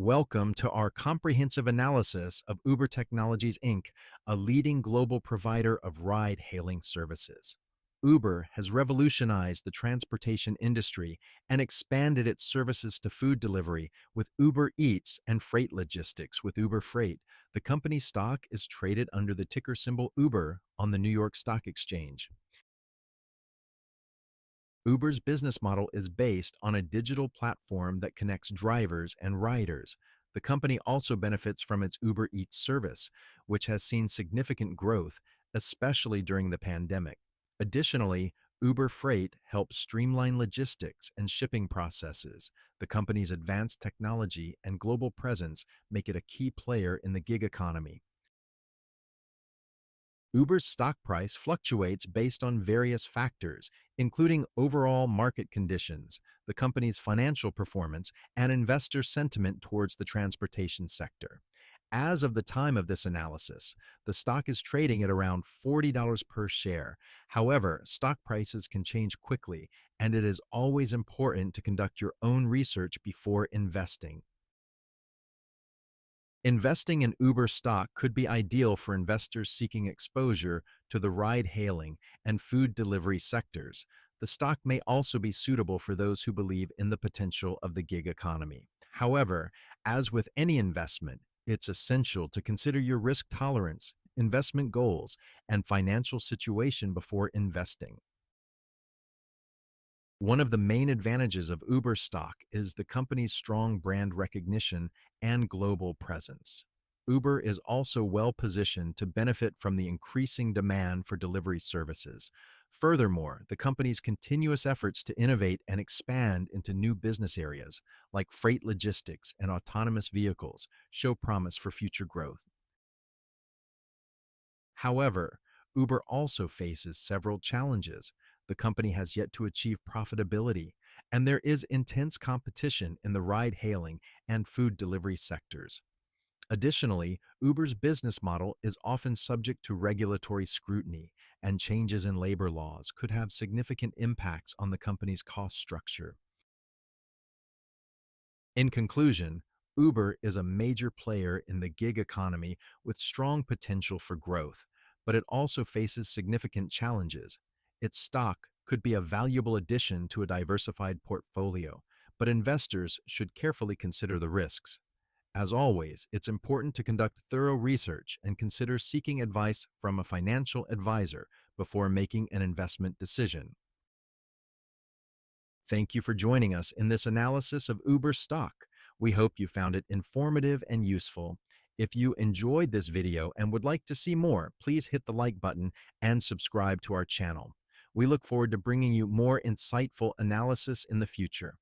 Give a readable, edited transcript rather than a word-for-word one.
Welcome to our comprehensive analysis of Uber Technologies Inc., a leading global provider of ride-hailing services. Uber has revolutionized the transportation industry and expanded its services to food delivery with Uber Eats and freight logistics with Uber Freight. The company's stock is traded under the ticker symbol Uber on the New York Stock Exchange. Uber's business model is based on a digital platform that connects drivers and riders. The company also benefits from its Uber Eats service, which has seen significant growth, especially during the pandemic. Additionally, Uber Freight helps streamline logistics and shipping processes. The company's advanced technology and global presence make it a key player in the gig economy. Uber's stock price fluctuates based on various factors, including overall market conditions, the company's financial performance, and investor sentiment towards the transportation sector. As of the time of this analysis, the stock is trading at around $40 per share. However, stock prices can change quickly, and it is always important to conduct your own research before investing. Investing in Uber stock could be ideal for investors seeking exposure to the ride-hailing and food delivery sectors. The stock may also be suitable for those who believe in the potential of the gig economy. However, as with any investment, it's essential to consider your risk tolerance, investment goals, and financial situation before investing. One of the main advantages of Uber stock is the company's strong brand recognition and global presence. Uber is also well positioned to benefit from the increasing demand for delivery services. Furthermore, the company's continuous efforts to innovate and expand into new business areas, like freight logistics and autonomous vehicles, show promise for future growth. However, Uber also faces several challenges. The company has yet to achieve profitability, and there is intense competition in the ride-hailing and food delivery sectors. Additionally, Uber's business model is often subject to regulatory scrutiny, and changes in labor laws could have significant impacts on the company's cost structure. In conclusion, Uber is a major player in the gig economy with strong potential for growth, but it also faces significant challenges. Its stock could be a valuable addition to a diversified portfolio, but investors should carefully consider the risks. As always, it's important to conduct thorough research and consider seeking advice from a financial advisor before making an investment decision. Thank you for joining us in this analysis of Uber stock. We hope you found it informative and useful. If you enjoyed this video and would like to see more, please hit the like button and subscribe to our channel. We look forward to bringing you more insightful analysis in the future.